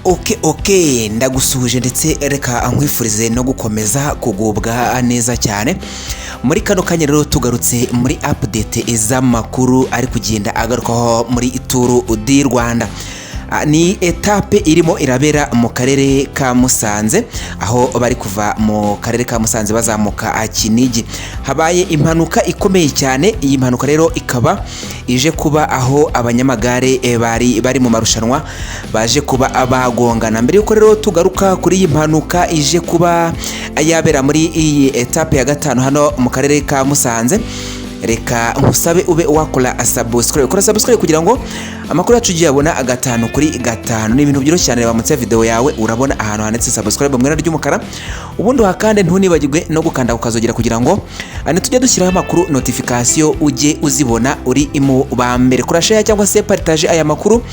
Okay, ndagusuhuje ndetse reka ankwifurize no gukomeza kugubwa neza cyane. Muri kano kanya rero tugarutse muri update z'amakuru ari kugenda agarukaho muri Tour du Rwanda. Ni etape irimo irabera mu karere ka Musanze, aho bari kuva mu karere ka Musanze bazamuka Kinigi. Habaye impanuka ikomeye cyane. Iyi mpanuka rero ikaba ije kuba aho abanyamagare bari mu marushanwa baje kuba abagongana. Mbere yuko rero tugaruka kuri iyi mpanuka ije kuba yabera muri iyi etape ya gatanu hano mu karere ka Musanze, reka nkusabe ube wakora subscribe. Kora subscribe kugira ngo amakuru yacu yabona agatanu kuri gatanu. Ni ibintu byoroshye cyane. Bamutse video yawe urabona ahantu handitse subscribe mu ibara ry'umukara, ubundi hakande ntunibagirwe no gukanda ukazogera kugira ngo tujye dushyiraho amakuru notification ujye uzibona uri mu bambere. Kora share cyangwa se partage aya makuru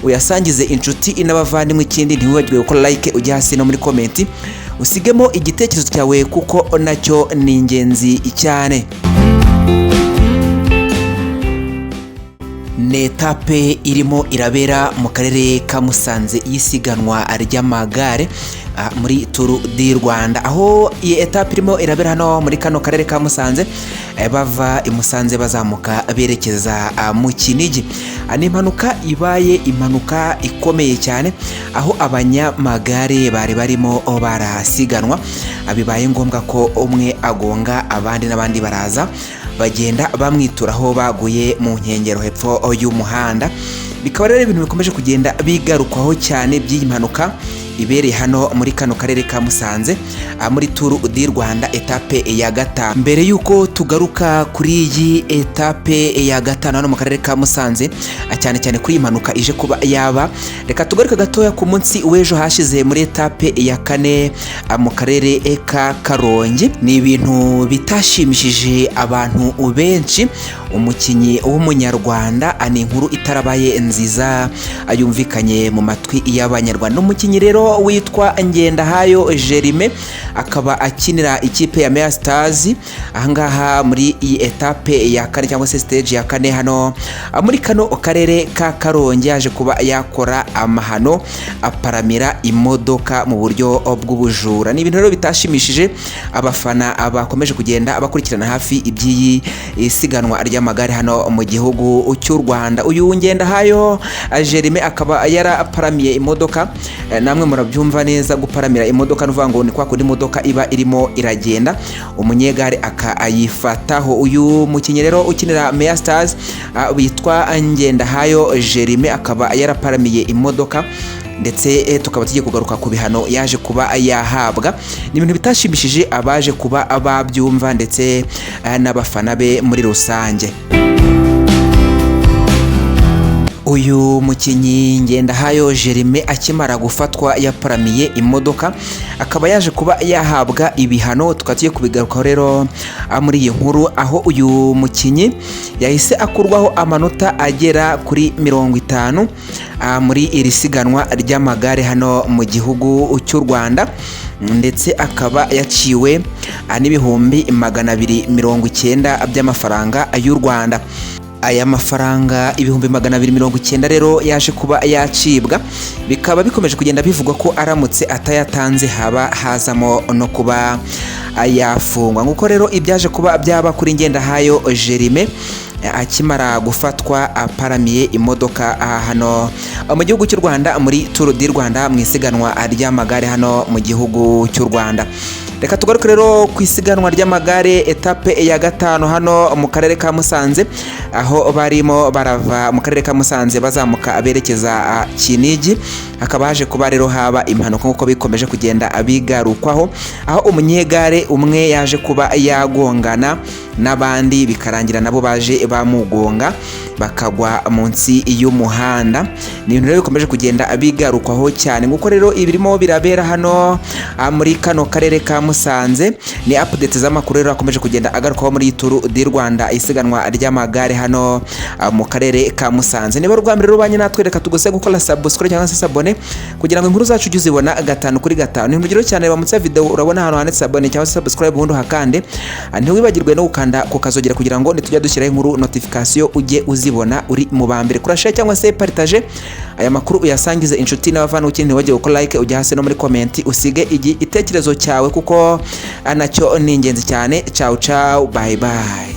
uyasangize inshuti n'abavandimwe. Ikindi ntiwibagirwe gukora like ujye hasi no muri comment usigemo igitekerezo cyawe kuko nacyo ni ingenzi cyane. Ni etape irimo irabera mu karere ka Musanze y'isiganwa ry'amagare muri Tour du Rwanda, aho iyi etape irimo irabera hano muri kano karere ka Musanze bava i Musanze bazamuka berekeza mu Kinigi. Ni impanuka ibaye impanuka ikomeye cyane, aho abanyamagare bari barimo barasiganwa bibaye ngombwa ko umwe agonga abandi n'abandi baraza bagenda bamwituraho baguye mu nkengero hepfo y'umuhanda. Bikaba rero ibintu bikomeje kugenda bigarukwaho cyane by'iyi mpanuka ibereye hano muri kano karere ka Musanze muri Tour du Rwanda etape ya gatanu. Mbere yuko tugaruka kuri iyi etape ya gatanu hano mu karere ka Musanze, cyane cyane kuri iyi mpanuka ije kuba yaba, reka tugaruke gatoya ku munsi w'ejo hashize muri etape ya kane mu karere ka Karongi. Ni ibintu bitashimishije abantu benshi. Umukinyi w'umunyarwanda, ni inkuru itarabaye nziza ayumvikanye mu matwi y'abanyarwanda. Umukinyi rero witwa Ngendahayo Jerime, akaba akinira ikipe ya Mea Stars ahangaha muri iyi etape ya kane cyangwa se stage ya kane hano muri kano karere ka Karongi. Yaje kuba yakora amahano aparamira imodoka mu buryo bw'ubujura. Ni ibintu rero bitashimishije abafana bakomeje kugenda bakurikirana hafi iby'iyi siganwa ry'amagare hano mu gihugu cy'u Rwanda. Uyu Ngendahayo Jerime akaba yaraparamiye imodoka. Namwe murabyumva neza, guparamira imodoka n'uvuga ngo ni kwa kundi imodoka iba irimo iragenda umunyegare akayifataho. Uyu mukinyi rero ukinira Mea Stars witwa Ngendahayo Jerime akaba yaraparamiye imodoka, ndetse tukaba tugiye kugaruka ku bihano yaje kuba yahabwa. Ni ibintu bitashimishije abaje kuba ababyumva ndetse n'abafana be muri rusange. Uyu mukinyi Ngendahayo Jerime akimara gufatwa yaparamiye imodoka, akaba yaje kuba yahabwa ibihano. Tukatiye kubigaruka rero muri iyi nkuru, aho uyu mukinyi yahise akurwaho amanota agera kuri 50 muri iri siganwa ry'amagare hano mu gihugu cy'u Rwanda, ndetse akaba yaciwe n'ibihumbi 290 by'amafaranga y'u Rwanda. Aya mafaranga ibihumbi 290 rero yaje kuba yacibwa. Bikaba bikomeje kugenda bivugwa ko aramutse atayatanze haba hazamo no kuba yafungwa. Nguko rero ibyaje kuba byaba kuri Ngendahayo Jerime akimara gufatwa aparamiye imodoka hano mu gihugu cy'u Rwanda muri Tour du Rwanda mu isiganwa ry'amagare hano mu gihugu cy'u Rwanda. Reka tugaruke rero ku isiganwa ry'amagare etape ya gatanu hano mu karere ka Musanze, aho barimo barava mu karere ka Musanze bazamuka berekeza Kinigi. Hakaba haje kuba rero haba impanuka nk'uko bikomeje kugenda abigarukwaho, aho umunyegare umwe yaje kuba yagongana n'abandi bikarangira nabo baje bamugonga bakagwa munsi y'umuhanda. Ni ibintu rero bikomeje kugenda abigarukwaho cyane. Nguko rero ibirimo birabera hano muri kano karere ka Musanze. Ni update z'amakuru rero akomeje kugenda agarukaho muri Tour du Rwanda isiganwa ry'amagare hano mu karere ka Musanze. Niba rwa mbere rubanye natwe, reka tugose gukora subscribe cyangwa se sabone kugira ngo inkuru zacu ujye uzibona gatanu kuri gatanu. Ni ibintu cyane. Bamutse video urabona hano handitse sabone cyangwa se subscribe, ubundi hakande ntiwibagirwe no gukanda ku kazogera kugira ngo nitujya dushyiraho inkuru notification ujye uzi uzibona uri mu bambere. Kurashare cyangwa se partage aya makuru uyasangize inshuti n'abavandimwe, ukindi wajye gukora like, ujya hasi no muri comment usige igitekerezo cyawe kuko nacyo ni ingenzi cyane. Ciao ciao, bye bye.